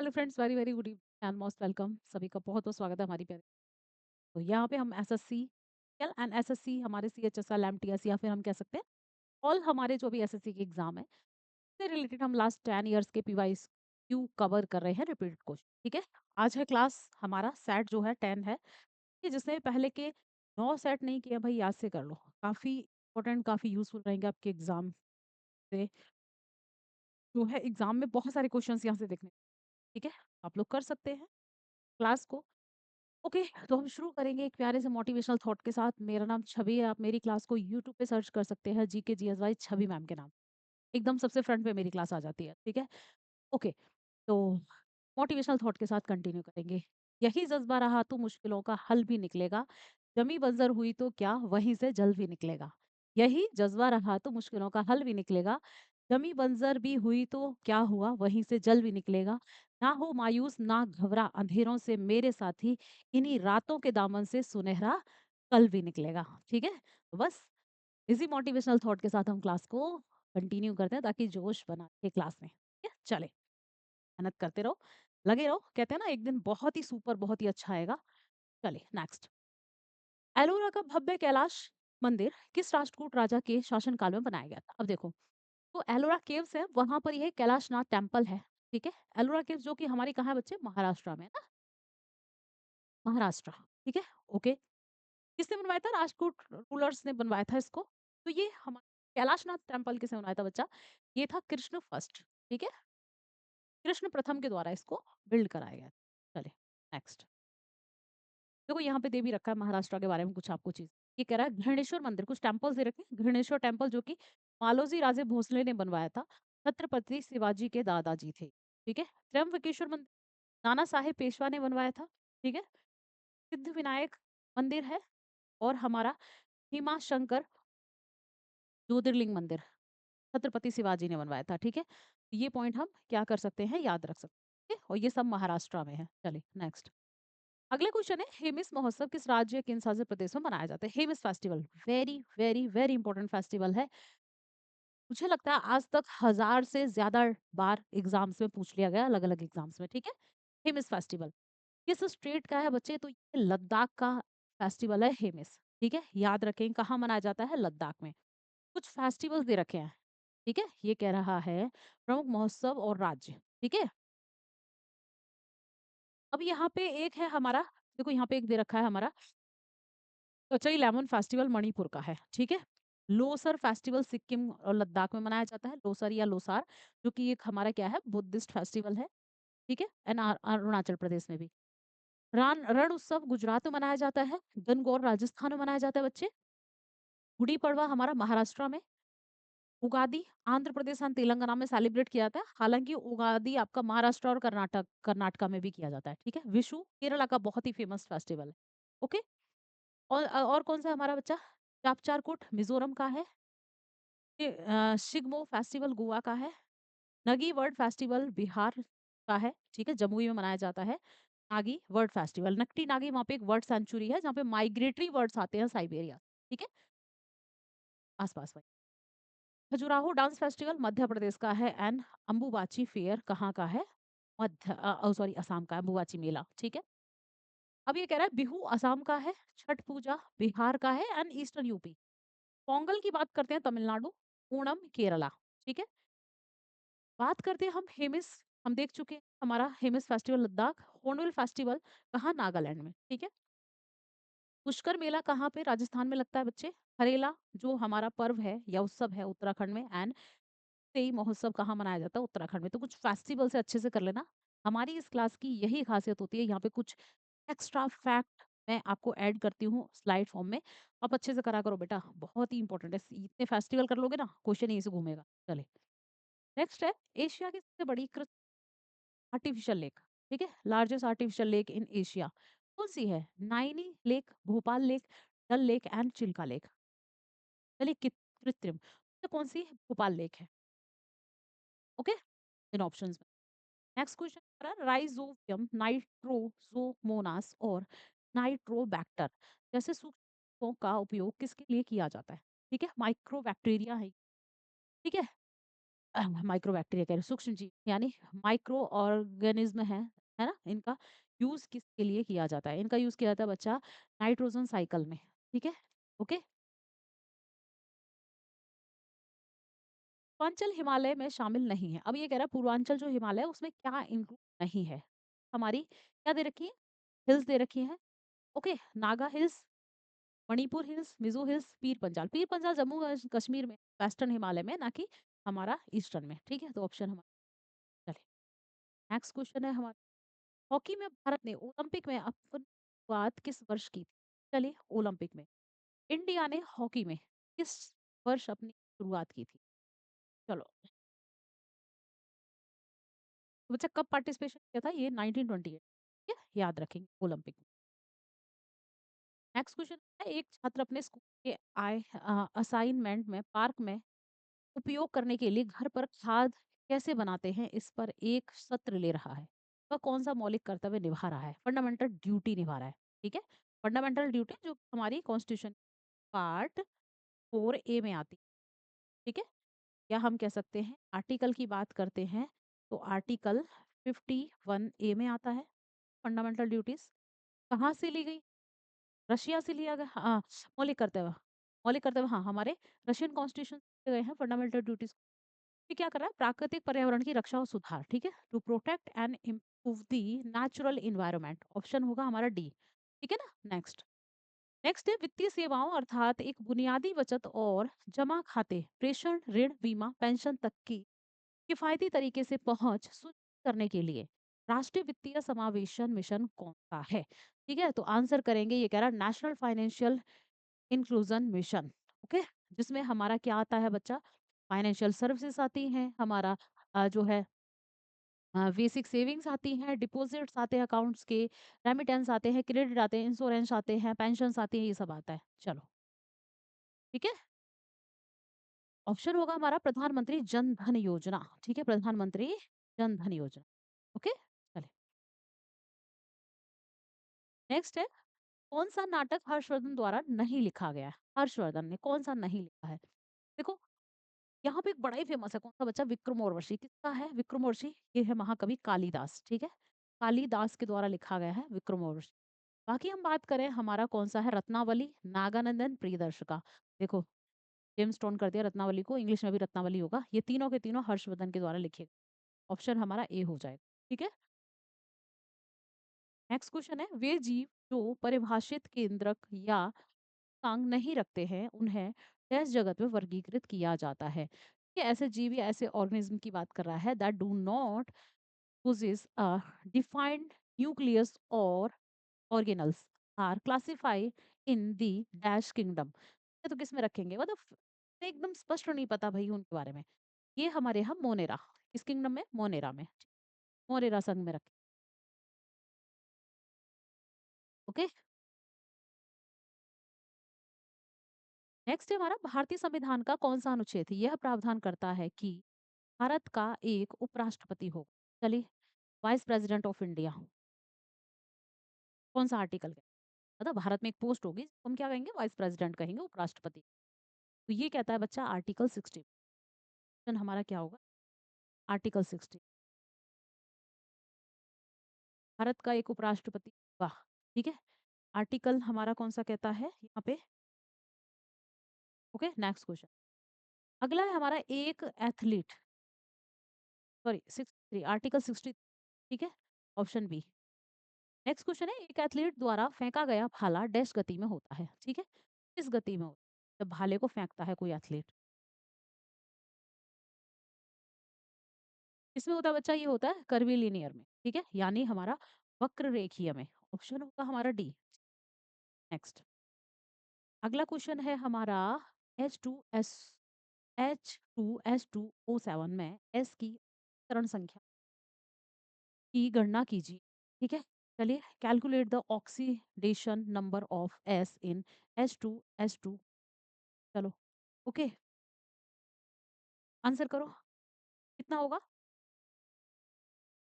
Hello friends, very very good evening and most welcome. सभी का बहुत बहुत स्वागत है हमारी प्यारी। तो यहाँ पे हम एसएससी एंड एसएससी हमारे सीएचएसएल एमटीएस या फिर हम कह सकते हैं ऑल हमारे जो भी एसएससी के एग्जाम है से रिलेटेड हम लास्ट 10 इयर्स के पीवाईस क्यू कवर कर रहे हैं रिपीटेड क्वेश्चन। ठीक है, आज है क्लास हमारा सेट जो है 10 है कि जिसने पहले के 9 सेट नहीं किया भाई याद से कर लो। काफ़ी इंपॉर्टेंट, काफ़ी यूजफुल रहेंगे आपके एग्जाम से। जो है एग्जाम में बहुत सारे क्वेश्चन यहाँ से देखने। ठीक है, आप लोग कर सकते हैं क्लास को। ओके, तो हम शुरू करेंगे एक प्यारे से मोटिवेशनल थॉट के साथ। मेरा नाम छवि है, आप मेरी क्लास को यूट्यूब पे सर्च कर सकते हैं, जीके जीएसवाई छवि मैम के नाम। एकदम सबसे फ्रंट पे मेरी क्लास आ जाती है। ठीक है, ओके। तो मोटिवेशनल थॉट के साथ कंटिन्यू करेंगे। यही जज्बा रहा तो मुश्किलों का हल भी निकलेगा, जमी बंजर हुई तो क्या वहीं से जल भी निकलेगा। यही जज्बा रहा तो मुश्किलों का हल भी निकलेगा, जमी बंजर भी हुई तो क्या हुआ वहीं से जल भी निकलेगा। ना हो मायूस ना घबरा अंधेरों से मेरे साथी, इन्हीं रातों के दामन से सुनहरा कल भी निकलेगा। ठीक है, तो बस इसी मोटिवेशनल थॉट के साथ हम क्लास को कंटिन्यू करते हैं ताकि जोश बना के क्लास में। ठीक है, चले मेहनत करते रहो, लगे रहो। कहते हैं ना एक दिन बहुत ही सुपर बहुत ही अच्छा आएगा। चलिए नेक्स्ट। एलोरा का भव्य कैलाश मंदिर किस राष्ट्रकूट राजा के शासनकाल में बनाया गया था? अब देखो, तो एलोरा केव्स है, वहां पर ये कैलाशनाथ टेम्पल है। ठीक है, एलोरा केव्स जो कि हमारी कहाँ है बच्चे? महाराष्ट्र में है ना, महाराष्ट्र। ठीक है, ओके। किसने बनवाया था? राजपूत रूलर्स ने बनवाया था इसको। तो ये हमारा कैलाशनाथ टेम्पल किसने बनवाया था बच्चा? ये था कृष्ण फर्स्ट। ठीक है, कृष्ण प्रथम के द्वारा इसको बिल्ड कराया गया। चले नेक्स्ट। देखो यहाँ पे दे भी रखा है महाराष्ट्र के बारे में कुछ आपको चीज। ये कह रहा है घृणेश्वर मंदिर, कुछ टेम्पल्स दे रखे हैं। घृणेश्वर टेम्पल जो कि मालोजी राजे भोसले ने बनवाया था, छत्रपति शिवाजी के दादाजी थे। ठीक है, त्र्यंबकेश्वर मंदिर नाना साहेब पेशवा ने बनवाया था। ठीक है, सिद्ध विनायक मंदिर है, और हमारा भीमा शंकर ज्योतिर्लिंग मंदिर छत्रपति शिवाजी ने बनवाया था। ठीक है, ये पॉइंट हम क्या कर सकते हैं, याद रख सकते हैं। ठीक है? और ये सब महाराष्ट्र में है। चलिए नेक्स्ट। अगला क्वेश्चन है, हेमिस महोत्सव किस राज्य किन शासित प्रदेश में मनाया जाता है? Hemis festival very very very important festival है। मुझे लगता है आज तक 1000 से ज्यादा बार एग्जाम्स में पूछ लिया गया, अलग अलग एग्जाम्स में। ठीक है, हेमिस फेस्टिवल किस स्टेट का है बच्चे? तो ये लद्दाख का फेस्टिवल है हेमिस। ठीक है, याद रखें कहाँ मनाया जाता है? लद्दाख में। कुछ फेस्टिवल्स दे रखे हैं। ठीक है, ये कह रहा है प्रमुख महोत्सव और राज्य। ठीक है, अब यहाँ पे एक है हमारा, देखो यहाँ पे एक दे रखा है हमारा कचई लेमन फेस्टिवल मणिपुर का है। ठीक है, लोसर फेस्टिवल सिक्किम और लद्दाख में मनाया जाता है, लोसर या लोसार, जो कि एक हमारा क्या है, बुद्धिस्ट फेस्टिवल है। ठीक है, एंड अरुणाचल प्रदेश में भी। रण उत्सव गुजरात में मनाया जाता है, गणगौर राजस्थान में मनाया जाता है बच्चे। गुड़ी पड़वा हमारा महाराष्ट्र में। उगादी आंध्र प्रदेश और तेलंगाना में सेलिब्रेट किया जाता है, हालांकि उगादी आपका महाराष्ट्र और कर्नाटका में भी किया जाता है। ठीक है, विशु केरला का बहुत ही फेमस फेस्टिवल है। ओके, और कौन सा हमारा बच्चा? चापचारकुट मिजोरम का है। शिग्मो फेस्टिवल गोवा का है। नगी वर्ड फेस्टिवल बिहार का है। ठीक है, जमुई में मनाया जाता है। नागी वर्ड फेस्टिवल, नकटी नागी वहाँ पे एक वर्ड सेंचुरी है जहाँ पे माइग्रेटरी वर्ड्स आते हैं साइबेरिया। ठीक है, आसपास वही। खजुराहो डांस फेस्टिवल मध्य प्रदेश का है, एंड अंबुबाची फेयर कहाँ का है? सॉरी, असम का है, अंबुबाची मेला। ठीक है, अब ये कह रहा है बिहू असम का है, छठ पूजा बिहार का है, एंड ईस्टर्न यूपी। पोंगल की बात करते हैं तमिलनाडु, ओणम केरला। ठीक है, बात करते हैं हम हेमिस, हम देख चुके हैं हमारा Hemis festival Ladakh. Hornbill festival कहाँ? नागालैंड में। ठीक है, पुष्कर मेला कहाँ पे? राजस्थान में लगता है बच्चे। हरेला जो हमारा पर्व है या उत्सव है उत्तराखंड में, एंड तेई महोत्सव कहाँ मनाया जाता है? उत्तराखंड में। तो कुछ फेस्टिवल से अच्छे से कर लेना। हमारी इस क्लास की यही खासियत होती है, यहाँ पे कुछ एक्स्ट्रा फैक्ट मैं आपको ऐड करती हूँ स्लाइड फॉर्म में। आप अच्छे से करा करो बेटा, बहुत ही इंपॉर्टेंट है। इतने फेस्टिवल कर लोगे ना, क्वेश्चन यहीं से घूमेगा। चले नेक्स्ट है, एशिया की सबसे बड़ी आर्टिफिशियल लेक। ठीक है, largest artificial lake in Asia कौन सी है? Naini lake, Bhopal lake, Dal lake, and Chilka lake. चलिए कृत्रिम तो कौन सी? भोपाल लेक है। ओके, इन ऑप्शंस में। नेक्स्ट क्वेश्चन, राइजोबियम नाइट्रोसोमोनास और नाइट्रोबैक्टर जैसे सूक्ष्मों का उपयोग किसके लिए किया जाता है? ठीक है, माइक्रोबैक्टीरिया है। ठीक है, माइक्रोबैक्टीरिया कह रही हूँ, सूक्ष्म जीव यानी माइक्रो ऑर्गेनिज्म है ना? इनका यूज़ किसके लिए किया जाता है? इनका यूज़ किया जाता है बच्चा नाइट्रोजन साइकिल में, ठीक है? ओके? पूर्वांचल हिमालय में शामिल नहीं है। अब ये कह रहा है पूर्वांचल जो हिमालय है उसमें क्या इंक्लूड नहीं है? हमारी क्या दे रखी है? हिल्स दे रखी हैं, okay? Naga hills, Manipur hills, Mizo hills, Pir Panjal. Pir Panjal Jammu Kashmir में, वेस्टर्न हिमालय में, ना कि हमारा ईस्टर्न में, ठीक है? तो ऑप्शन हमारा चलिए नेक्स्ट क्वेश्चन है हमारा हॉकी में भारत ने ओलंपिक में अपनी शुरुआत किस वर्ष की थी? चलिए ओलंपिक में इंडिया ने हॉकी में किस वर्ष अपनी शुरुआत की थी? चलो तो बच्चा कब पार्टिसिपेशन किया था? ये 1928, ठीक है? याद रखेंगे ओलंपिक में। नेक्स्ट क्वेश्चन है एक छात्र अपने स्कूल के असाइनमेंट में पार्क में उपयोग करने के लिए घर पर खाद कैसे बनाते हैं इस पर एक सत्र ले रहा है। वह कौन सा मौलिक कर्तव्य निभा रहा है? फंडामेंटल ड्यूटी निभा रहा है, ठीक है? फंडामेंटल ड्यूटी जो हमारी कॉन्स्टिट्यूशन पार्ट 4A में आती है, ठीक है? या हम कह सकते हैं आर्टिकल की बात करते हैं तो आर्टिकल 51A में आता है फंडामेंटल ड्यूटीज। कहाँ से ली गई? रशिया से लिया गया, हाँ। मौलिक कर्तव्य, मौलिक कर्तव्य, हाँ, हमारे रशियन कॉन्स्टिट्यूशन से गए हैं फंडामेंटल ड्यूटीज। ये क्या कर रहा है? प्राकृतिक पर्यावरण की रक्षा और सुधार, ठीक है? To protect and improve the natural environment, option होगा हमारा डी, ठीक है ना? नेक्स्ट नेक्स्ट है वित्तीय सेवाओं अर्थात एक बुनियादी बचत और जमा खाते, प्रेषण, ऋण, बीमा, पेंशन तक की किफायती तरीके से पहुंच सुनिश्चित करने के लिए राष्ट्रीय वित्तीय समावेशन मिशन कौन सा है? ठीक है, तो आंसर करेंगे, ये कह रहा है national financial inclusion mission, okay? जिसमें हमारा क्या आता है बच्चा? फाइनेंशियल सर्विसेज आती हैं, हमारा जो है बेसिक सेविंग्स आती हैं, डिपॉजिट्स आते हैं अकाउंट्स के, रेमिटेंस आते हैं, क्रेडिट आते हैं, इंश्योरेंस आते हैं, पेंशन्स आती हैं, ये सब आता है। चलो, ठीक है? ऑप्शन होगा हमारा प्रधानमंत्री जन धन योजना, ठीक है? प्रधानमंत्री जन धन योजना, ओके? चलिए, नेक्स्ट है कौन सा नाटक हर्षवर्धन द्वारा नहीं लिखा गया है? हर्षवर्धन ने कौन सा नहीं लिखा है? देखो यहाँ पे एक बड़ा ही फेमस है, कौन सा बच्चा? विक्रमोर्वशी। किसका है विक्रमोर्वशी? ये है महाकवि कालिदास, ठीक है? कालिदास के द्वारा लिखा गया है विक्रमोर्वशी। बाकी हम बात करें हमारा कौन सा है? रत्नावली, नागानंदन, प्रियदर्शिका। देखो जेम्स स्टोन कर दिया रत्नावली को, इंग्लिश में भी रत्नावली होगा। ये तीनों के तीनों हर्षवर्धन के द्वारा लिखे गए। ऑप्शन हमारा ए हो जाएगा, ठीक है? नेक्स्ट क्वेश्चन है वे जीव जो परिभाषित केंद्रक या टांग नहीं रखते हैं उन्हें टेस्ट जगत में वर्गीकृत किया जाता है। ये ऐसे जीव या ऐसे ऑर्गेनिज्म की बात कर रहा है that do not possess a defined nucleus or organelles are classified in the dash kingdom। ये तो किस में रखेंगे? मतलब एकदम स्पष्ट नहीं पता भाई उनके बारे में। ये हमारे यहाँ मोनेरा, किस किंगडम में? मोनेरा में, मोनेरा संघ में रखें, ओके? नेक्स्ट है हमारा भारतीय संविधान का कौन सा अनुच्छेद यह प्रावधान करता है कि भारत का एक उपराष्ट्रपति हो? चलिए, वाइस प्रेसिडेंट ऑफ इंडिया, कौन सा आर्टिकल है? मतलब भारत में एक पोस्ट होगी, हम क्या कहेंगे? वाइस प्रेसिडेंट कहेंगे, उपराष्ट्रपति। तो ये कहता है बच्चा आर्टिकल 60, हमारा क्या होगा? आर्टिकल 60, भारत का एक उपराष्ट्रपति, वाह, ठीक है? आर्टिकल हमारा कौन सा कहता है यहाँ पे? Okay, next question. अगला है हमारा एक एथलीट, सॉरी 63, आर्टिकल 60, ठीक है? Option B. नेक्स्ट क्वेश्चन है एक एथलीट द्वारा फेंका गया भाला डैश गति में होता है, ठीक है? किस गति में होता है जब भाले को फेंकता है कोई एथलीट? इसमें होता है बच्चा, ये होता है कर्वीलिनियर में, ठीक है? यानी हमारा वक्र रेखीय में। ऑप्शन होगा हमारा डी। नेक्स्ट अगला क्वेश्चन है हमारा H2S H2S2O7 में S की ऋण संख्या की गणना कीजिए, ठीक है? चलिए, calculate the oxidation number of S in H2S2। चलो, ओके, आंसर करो, कितना होगा?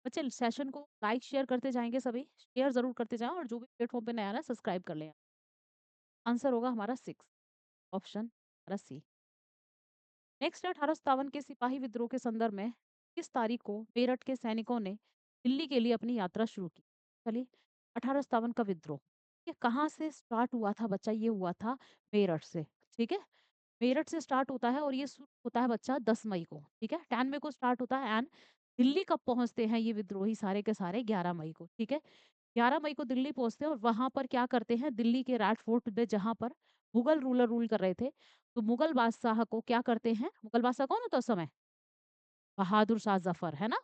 बच्चे सेशन को लाइक शेयर करते जाएंगे, सभी शेयर जरूर करते जाएं और जो भी प्लेटफॉर्म पे नया है सब्सक्राइब कर लें। आंसर होगा हमारा 6, ऑप्शन हमारा सी। नेक्स्ट है 1857 के सिपाही विद्रोह के संदर्भ में किस तारीख को मेरठ के सैनिकों ने दिल्ली के लिए अपनी यात्रा शुरू की? चलिए, 1857 का विद्रोह ये कहाँ से स्टार्ट हुआ था बच्चा? ये हुआ था मेरठ से। ठीक है, मेरठ से स्टार्ट होता है और ये शुरू होता है बच्चा 10 मई को। ठीक है, 10 मई को स्टार्ट होता है एंड दिल्ली कब पहुंचते हैं ये विद्रोही सारे के सारे? 11 मई को। ठीक है, 11 मई को दिल्ली पहुंचते हैं और वहां पर क्या करते हैं? दिल्ली के रेड फोर्ट में जहां पर मुगल रूलर रूल कर रहे थे, तो मुगल बादशाह को क्या करते हैं? मुगल बादशाह कौन होता है उस समय? बहादुर शाह जफर, है ना?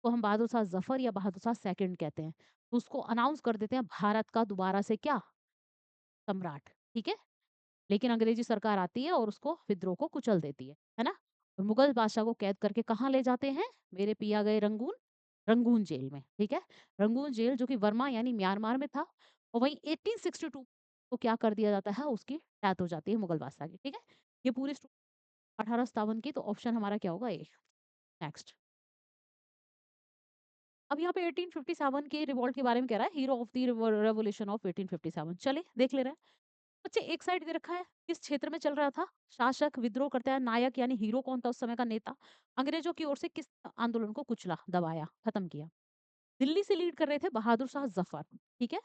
तो हम बहादुर शाह जफर या बहादुर शाह सेकंड कहते हैं। तो उसको अनाउंस कर देते हैं भारत का दोबारा से क्या? सम्राट। ठीक है, लेकिन अंग्रेजी सरकार आती है और उसको विद्रोह को कुचल देती है ना? और मुगल बादशाह को कैद करके कहाँ ले जाते हैं? मेरे पिया गए रंगून, रंगून जेल में। ठीक है, रंगून जेल जो कि वर्मा यानी म्यांमार में था। और वहीं 1862 को क्या कर दिया जाता है? उसकी डेथ हो जाती है मुगल बादशाह की। ठीक है, ये पूरी 1857 की, तो ऑप्शन हमारा क्या होगा? ए। नेक्स्ट, अब यहाँ पे 1857 के रिवॉल्ट के बारे में कह रहा है, hero of the revolution of 1857। चलिए देख ले रहे हैं बच्चे। एक साइड दे रखा है किस क्षेत्र में चल रहा था? शासक विद्रोह करता है, नायक यानी हीरो कौन था उस समय का नेता? अंग्रेजों की ओर से किस आंदोलन को कुचला, दबाया, खत्म किया? दिल्ली से लीड कर रहे थे बहादुर शाह जफर। ठीक है,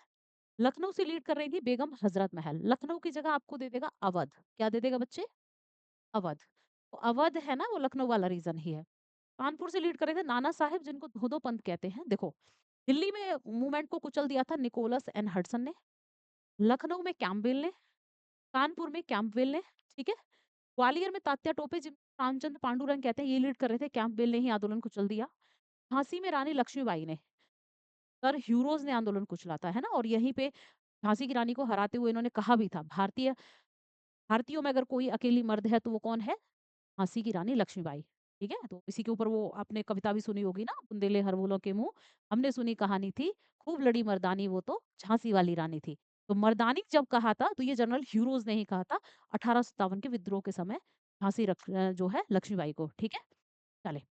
लखनऊ से लीड कर रही थी बेगम हजरत महल। लखनऊ की जगह आपको दे देगा अवध। क्या दे देगा बच्चे? अवध। तो अवध है ना, वो लखनऊ वाला रीजन ही है। कानपुर से लीड कर रहे थे नाना साहेब, जिनको धोदो पंथ कहते हैं। देखो, दिल्ली में मूवमेंट को कुचल दिया था निकोलस एंड हडसन ने, लखनऊ में कैंपबेल ने, कानपुर में कैंपबेल ने। ठीक है, ग्वालियर में तात्या टोपे, जिनको रामचंद्र पांडुरंग कहते हैं, ये लीड कर रहे थे। कैंपबेल ने ही आंदोलन कुचल दिया। झांसी में रानी लक्ष्मीबाई ने, सर ह्यूरोज ने आंदोलन कुचला था, है ना? और यहीं पे झांसी की रानी को हराते हुए इन्होंने कहा भी था, भारतीयों में अगर कोई अकेली मर्द है तो वो कौन है? झांसी की रानी लक्ष्मीबाई। ठीक है, तो इसी के ऊपर वो आपने कविता भी सुनी होगी ना, बुंदेले हर फूलों के मुंह, हमने सुनी कहानी थी, खूब लड़ी मर्दानी वो तो झांसी वाली रानी थी। तो मर्दानी जब कहा था तो ये जनरल ह्यूरोज ने ही कहा था 1857 के विद्रोह के समय, जो है लक्ष्मीबाई को। ठीक है, चले।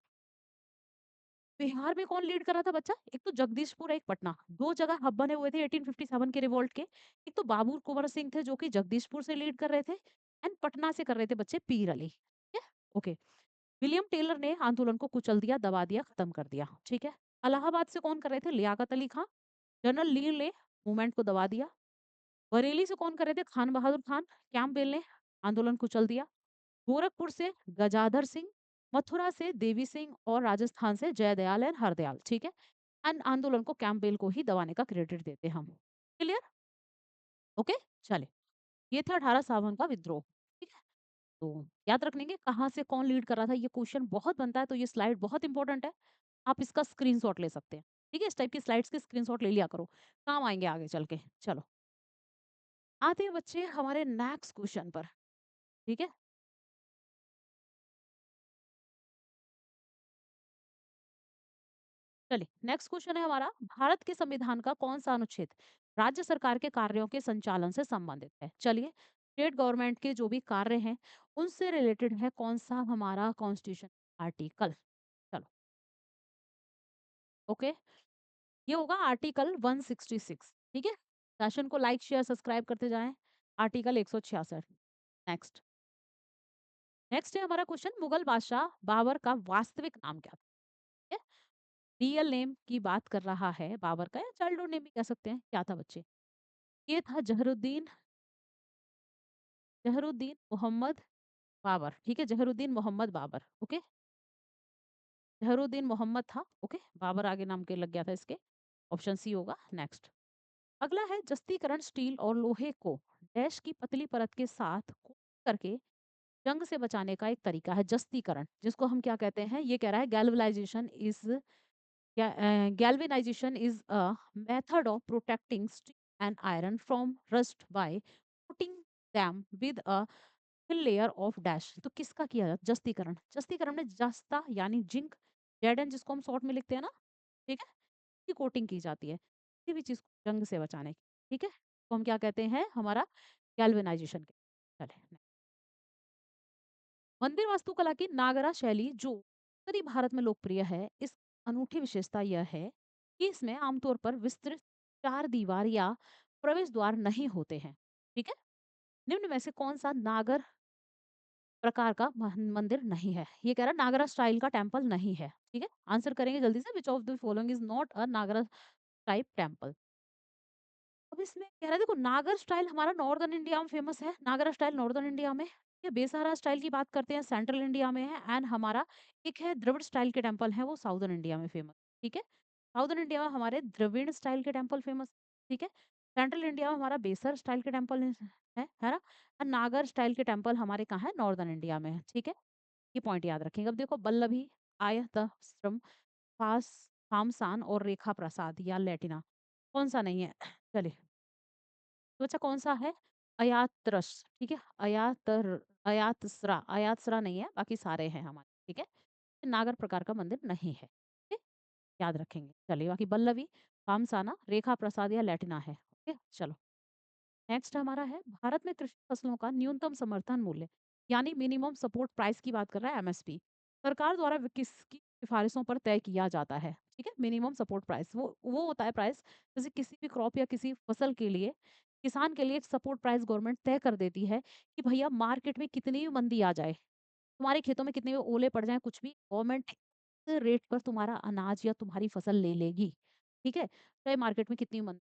बिहार में कौन लीड कर रहा था बच्चा? एक तो जगदीशपुर, एक पटना, दो जगह हब बने हुए थे 1857 के रिवोल्ट के। एक तो बाबू कुंवर सिंह थे जो कि जगदीशपुर से लीड कर रहे थे, एंड पटना से कर रहे थे बच्चे पीर अली। ठीक है, ओके। विलियम टेलर ने आंदोलन को कुचल दिया, दबा दिया, खत्म कर दिया। ठीक है, इलाहाबाद से कौन कर रहे थे? लियाकत अली खां, जनरल लीर ने मूवमेंट को दबा दिया। बरेली से कौन कर रहे थे? खान बहादुर खान, कैंपबेल ने आंदोलन कुचल दिया। गोरखपुर से गजाधर सिंह, मथुरा से देवी सिंह और राजस्थान से जयदयाल एंड हरदयाल। ठीक है, एंड आंदोलन को कैंपबेल को ही दबाने का क्रेडिट देते हैं हम। क्लियर? ओके, चले। ये था 1857 का विद्रोह। ठीक है, तो याद रखने के कहाँ से कौन लीड कर रहा था, ये क्वेश्चन बहुत बनता है, तो ये स्लाइड बहुत इंपॉर्टेंट है। आप इसका स्क्रीनशॉट ले सकते हैं। ठीक है, इस टाइप की स्लाइड्स के स्क्रीनशॉट ले लिया करो, काम आएंगे आगे चल के। चलो, आते हैं बच्चे हमारे नेक्स्ट क्वेश्चन पर। ठीक है, चलिए नेक्स्ट क्वेश्चन है हमारा, भारत के संविधान का कौन सा अनुच्छेद राज्य सरकार के कार्यों के संचालन से संबंधित है? चलिए, स्टेट गवर्नमेंट के जो भी कार्य हैं उनसे रिलेटेड है कौन सा हमारा कॉन्स्टिट्यूशन आर्टिकल? चलो, ओके, ये होगा आर्टिकल 166। ठीक है, सेशन को लाइक शेयर सब्सक्राइब करते जाएं। आर्टिकल 166। नेक्स्ट, नेक्स्ट है हमारा क्वेश्चन, मुगल बादशाह बाबर का वास्तविक नाम क्या था? रियल नेम की बात कर रहा है बाबर का, या चाइल्डहुड नेम भी कह सकते हैं। क्या था बच्चे? ये था जहरुद्दीन, जहरुद्दीन मोहम्मद बाबर। ठीक है, जहरुद्दीन मोहम्मद बाबर। ओके, जहरुद्दीन मोहम्मद था। ओके, बाबर आगे नाम के लग गया था इसके। ऑप्शन सी होगा। नेक्स्ट, अगला है जस्तीकरण, स्टील और लोहे को डैश की पतली परत के साथ कोट करके जंग से बचाने का एक तरीका है। जस्तीकरण जिसको हम क्या कहते हैं? ये कह रहा है गैल्वलाइजेशन is, galvanization is a method of protecting steel and iron from rust by coating them with a thin layer of dash। तो किसका किया जाता? जस्तीकरण। जस्तीकरण में जस्ता यानी जिंक, जेडन जिसको हम शॉर्ट में लिखते हैं ना, ठीक है, की कोटिंग की जाती है किसी भी चीज को जंग से बचाने की। ठीक है, तो हम क्या कहते हैं? हमारा गैल्वेनाइजेशन। चले, मंदिर वास्तुकला की नागरा शैली जो उत्तरी भारत में लोकप्रिय है, इस अनूठी विशेषता यह है कि इसमें आमतौर पर विस्तृत चार दीवार या प्रवेश द्वार नहीं होते हैं। ठीक है, निम्न में से कौन सा नागर प्रकार का मंदिर नहीं है। ये कह रहा है नागरा स्टाइल का टेम्पल नहीं है। ठीक है? आंसर करेंगे जल्दी से, which of the following is not a Nagara type temple. अब इसमें कह रहा है देखो, नागर स्टाइल हमारा नॉर्दर्न इंडिया में फेमस है, नागरा स्टाइल नॉर्दर्न इंडिया में, ये बेसहारा स्टाइल की बात करते हैं सेंट्रल इंडिया में है, एंड हमारा एक है द्रविड़ स्टाइल के टेम्पल है वो साउदर्न इंडिया में फेमस। ठीक है? साउदर्न इंडिया में हमारे द्रविड़ स्टाइल के टेम्पल फेमस। ठीक है? सेंट्रल इंडिया में हमारा बेसर स्टाइल के टेम्पल है ना? और नागर स्टाइल के टेम्पल हमारे कहाँ है? नॉर्दर्न इंडिया में है। ठीक है? ये पॉइंट याद रखेंगे। अब देखो, बल्लभी, आयतश्रम, फास, फामसान और रेखा प्रसाद या लैटिना, कौन सा नहीं है? चलिए, तो बच्चा कौन-सा है? अयात्रश, ठीक है? अयातसरा, अयातसरा नहीं है, बाकी सारे हैं हमारे, ठीक है? नागर प्रकार का मंदिर नहीं है, ठीक है? याद रखेंगे। चलिए, बाकी बल्लवी, पामसाना, रेखा प्रसाद या लैटिना है, ओके? चलो। नेक्स्ट हमारा है, भारत में कृषि फसलों का न्यूनतम समर्थन मूल्य, यानी मिनिमम सपोर्ट प्राइस की बात कर रहा है एमएसपी, सरकार द्वारा किसकी सिफारिशों पर तय किया जाता है? ठीक है? मिनिमम सपोर्ट प्राइस वो होता है प्राइस, जैसे किसी भी क्रॉप या किसी फसल के लिए किसान के लिए एक सपोर्ट प्राइस गवर्नमेंट तय कर देती है कि भैया मार्केट में कितनी भी मंदी आ जाए, तुम्हारे खेतों में कितने भी ओले पड़ जाएं, कुछ भी, गवर्नमेंट रेट पर तुम्हारा अनाज या तुम्हारी फसल ले लेगी। ठीक है? चाहे मार्केट में कितनी मंदी,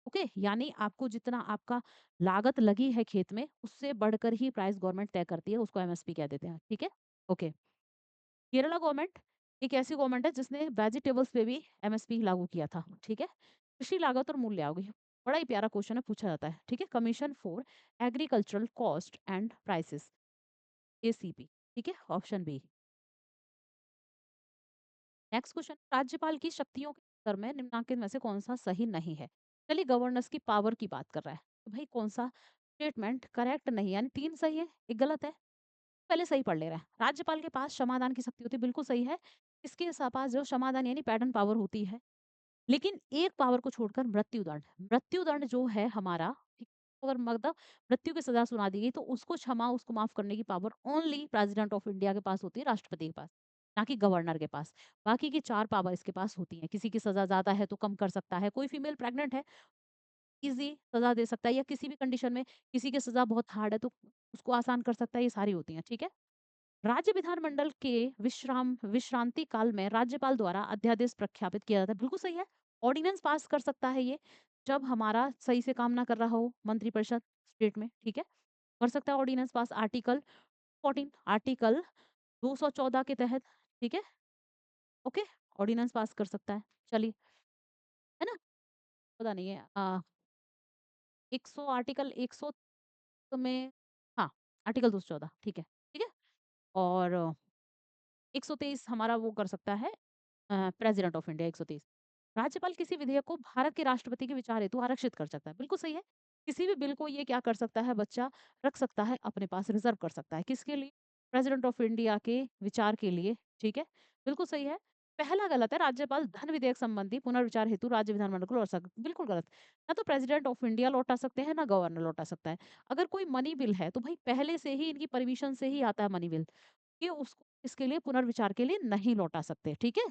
ओके, यानी आपको जितना आपका लागत लगी है खेत में, उससे बढ़कर ही प्राइस गवर्नमेंट तय करती है, उसको एमएसपी कह देते हैं। ठीक है? ओके। केरला गवर्नमेंट एक ऐसी गवर्नमेंट है जिसने वेजिटेबल्स पे भी एमएसपी लागू किया था। ठीक है? कृषि लागत और मूल्य आ गई। बड़ा ही प्यारा क्वेश्चन है, पूछा जाता है। ठीक है? Commission for agricultural cost and prices, ACP. ठीक है? Option B. नेक्स्ट क्वेश्चन, राज्यपाल की शक्तियों के स्तर में निम्नांकित में से कौन सा सही नहीं है? चलिए, गवर्नेंस की पावर की बात कर रहा है, तो भाई कौन सा स्टेटमेंट करेक्ट नहीं है? यानी 3 सही है, 1 गलत है। पहले सही पढ़ ले रहा है। राज्यपाल के पास क्षमादान की शक्ति होती है, बिल्कुल सही है। इसके पास जो क्षमादान यानी पैटर्न पावर होती है, लेकिन एक पावर को छोड़कर मृत्युदंड, मृत्युदंड जो है हमारा, ठीक, अगर मतलब मृत्यु की सजा सुना दी गई तो उसको क्षमा, उसको माफ करने की power only president of India के पास होती है, राष्ट्रपति के पास, ना कि गवर्नर के पास। बाकी की 4 पावर इसके पास होती हैं। किसी की सजा ज्यादा है तो कम कर सकता है, कोई फीमेल प्रेग्नेंट है, इजी सजा दे सकता है, या किसी भी कंडीशन में किसी की सजा बहुत हार्ड है तो उसको आसान कर सकता है, ये सारी होती हैं। ठीक है? राज्य विधानमंडल के विश्रांति काल में राज्यपाल द्वारा अध्यादेश प्रख्यापित किया जाता है, बिल्कुल सही है। ऑर्डिनेंस पास कर सकता है ये, जब हमारा सही से काम ना कर रहा हो मंत्रिपरिषद स्टेट में। ठीक है? कर सकता है ऑर्डिनेंस पास, आर्टिकल 14, आर्टिकल 214 के तहत। ठीक है? ओके, ऑर्डिनेंस पास कर सकता है। चलिए, है ना? पता नहीं है 100 आर्टिकल 100 में, हाँ, आर्टिकल 214, ठीक है। ठीक है? और 123 हमारा वो कर सकता है, प्रेसिडेंट ऑफ इंडिया 130। राज्यपाल किसी विधेयक को भारत के राष्ट्रपति के विचार हेतु आरक्षित कर सकता है, बिल्कुल सही है। किसी भी बिल को ये क्या कर सकता है बच्चा, रख सकता है अपने पास, रिजर्व कर सकता है, किसके लिए? प्रेसिडेंट ऑफ इंडिया के विचार के लिए। ठीक है? बिल्कुल सही है। पहला गलत है, राज्यपाल धन विधेयक संबंधी पुनर्विचार हेतु राज्य विधानमंडल को लौटा सकते, बिल्कुल गलत। ना तो प्रेसिडेंट ऑफ इंडिया लौटा सकते हैं, ना गवर्नर लौटा सकता है। अगर कोई मनी बिल है तो भाई पहले से ही इनकी परमिशन से ही आता है मनी बिल, ये उसको इसके लिए पुनर्विचार के लिए नहीं लौटा सकते। ठीक है?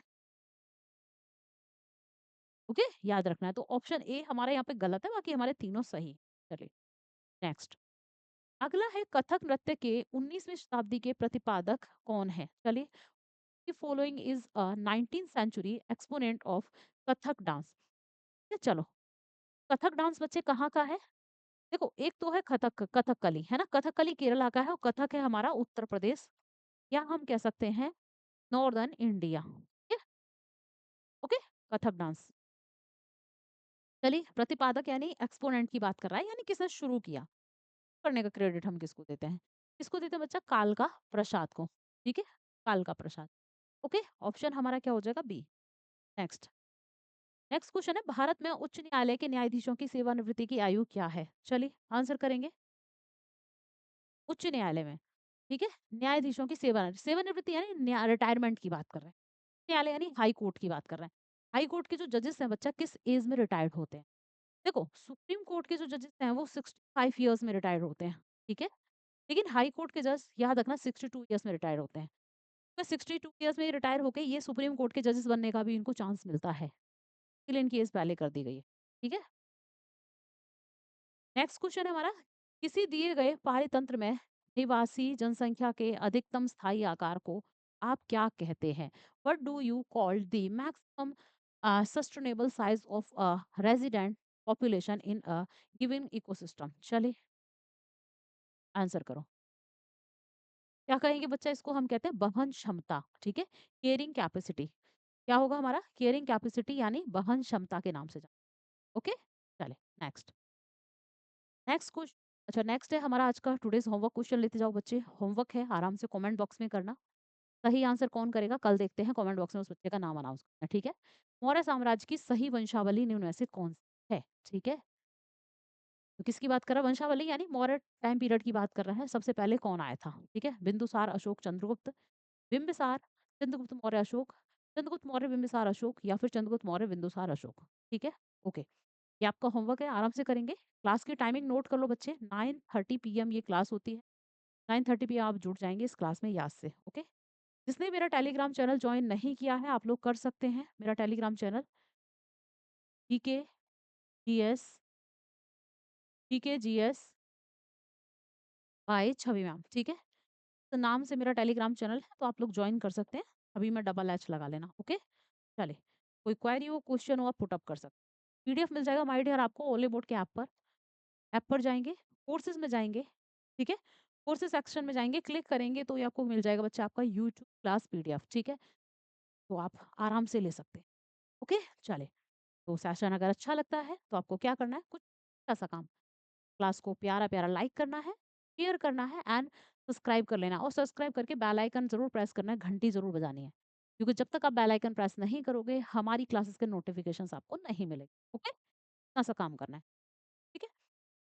ओके, याद रखना है। तो ऑप्शन ए हमारे यहाँ पे गलत है, बाकी हमारे तीनों सही। चलिए, नेक्स्ट। अगला है, कथक नृत्य के 19वीं शताब्दी के प्रतिपादक कौन है? चलिए, following is a 19th century exponent of Kathak dance. चलो, कथक डांस बच्चे कहाँ का है? देखो, एक तो है कथकली, है ना? कथकली केरला का है, और कथक है हमारा उत्तर प्रदेश, या हम कह सकते हैं northern India. Okay, Kathak dance. चलिए, प्रतिपादक यानी एक्सपोनेंट की बात कर रहा है, यानी किसने शुरू किया, करने का क्रेडिट हम किसको देते हैं? किसको देते हैं बच्चा? काल का प्रसाद को। ठीक है? काल का प्रसाद। ओके, ऑप्शन हमारा क्या हो जाएगा? बी। नेक्स्ट। नेक्स्ट क्वेश्चन है, भारत में उच्च न्यायालय के न्यायाधीशों की सेवानिवृत्ति की आयु क्या है? चलिए, आंसर करेंगे। उच्च न्यायालय में, ठीक है, न्यायाधीशों की सेवानिवृत्ति यानी रिटायरमेंट की बात कर रहे हैं। न्यायालय यानी हाई कोर्ट की बात कर रहे हैं। हाई कोर्ट के जो जजेस हैं बच्चा, किस एज में रिटायर्ड होते हैं? देखो, सुप्रीम कोर्ट के जो जजेस हैं वो 65 ईयर्स में रिटायर्ड होते हैं। ठीक है? लेकिन हाई कोर्ट के जज याद रखना 62 ईयर्स में रिटायर होते हैं। तो 62 ईयर्स में रिटायर होके ये सुप्रीम कोर्ट के जजेस बनने का भी इनको चांस मिलता है, इसलिए इनकी एज पहले कर दी गई है। ठीक है? नेक्स्ट क्वेश्चन है हमारा, किसी दिए गए पारितंत्र में निवासी जनसंख्या के अधिकतम स्थायी आकार को आप क्या कहते हैं? What do you call the maximum sustainable size of a resident population in a given ecosystem? चलिए आंसर करो। क्या कहेंगे बच्चा, इसको हम कहते हैं वहन क्षमता, ठीक है? Caring capacity. क्या होगा हमारा? केयरिंग कैपेसिटी यानी वहन क्षमता के नाम से जाना। ओके? चले नेक्स्ट। Next question. अच्छा नेक्स्ट है हमारा आज का टुडेज़ होमवर्क क्वेश्चन लेते जाओ बच्चे। होमवर्क है, आराम से कमेंट बॉक्स में करना। सही आंसर कौन करेगा कल देखते हैं, कमेंट बॉक्स में उस बच्चे का नाम अनाउंस करना, ठीक है? मौर्य साम्राज्य की सही वंशावली निम्न में से कौन सी है? ठीक है? तो किसकी बात कर रहा है? वंशावली यानी मौर्य टाइम पीरियड की बात कर रहा है। सबसे पहले कौन आया था? ठीक है? बिंदुसार, अशोक, चंद्रगुप्त, बिंबिसार, चंद्रगुप्त मौर्य, अशोक, चंद्रगुप्त मौर्य, बिंबिसार, अशोक या फिर चंद्रगुप्त मौर्य, बिंदुसार, अशोक। ठीक है? ओके। ये आपका होमवर्क है, आराम से करेंगे। क्लास की टाइमिंग नोट कर लो बच्चे, 9:30 पीएम ये क्लास होती है। 9:30 पीएम आप जुड़ जाएँगे इस क्लास में याद से, ओके? जिसने मेरा टेलीग्राम चैनल जॉइन नहीं किया है, आप लोग कर सकते हैं। मेरा Telegram channel GK, GS, GK, GS bye छवि मैम, ठीक है? तो नाम से मेरा टेलीग्राम चैनल है, तो आप लोग जॉइन कर सकते हैं। अभी मैं डबल एच लगा लेना, ओके? चलिए, कोई क्वेरी हो, क्वेश्चन हो, आप पुट अप कर सकते हैं। पीडीएफ मिल जाएगा माय डियर आपको ओले बोर्ड के ऐप पर। ऐप पर जाएँगे, कोर्सेज़ में जाएँगे, ठीक है? कोर्सेज़ सेक्शन में जाएँगे, क्लिक करेंगे तो ये आपको मिल जाएगा बच्चा आपका यूट्यूब क्लास पीडीएफ, ठीक है? तो आप आराम से ले सकते हैं, ओके? चलिए, तो सेशन अगर अच्छा लगता है तो आपको क्या करना है, कुछ छोटा-सा काम, क्लास को प्यारा-प्यारा लाइक करना है, शेयर करना है एंड सब्सक्राइब कर लेना और सब्सक्राइब करके बेल आइकन ज़रूर प्रेस करना है, घंटी ज़रूर बजानी है। क्योंकि जब तक आप बेल आइकन प्रेस नहीं करोगे, हमारी क्लासेस के नोटिफ़िकेशंस आपको नहीं मिलेंगे, ओके? इतना-सा काम करना है, ठीक है?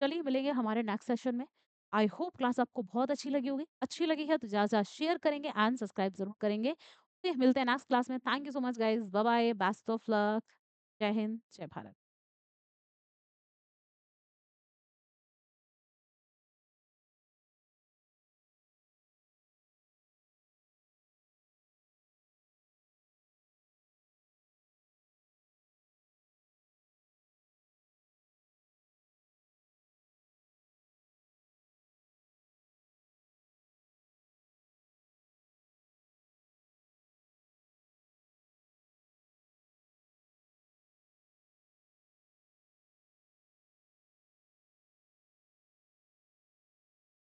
चलिए मिलेंगे हमारे नेक्स्ट सेशन में। आई होप क्लास आपको बहुत अच्छी लगी होगी। अच्छी लगी है तो ज़्यादा-ज़्यादा शेयर करेंगे एंड सब्सक्राइब ज़रूर करेंगे। ओके, मिलते हैं नेक्स्ट क्लास में। Thank you so much guys. Bye bye, best of luck. जय हिंद, जय भारत।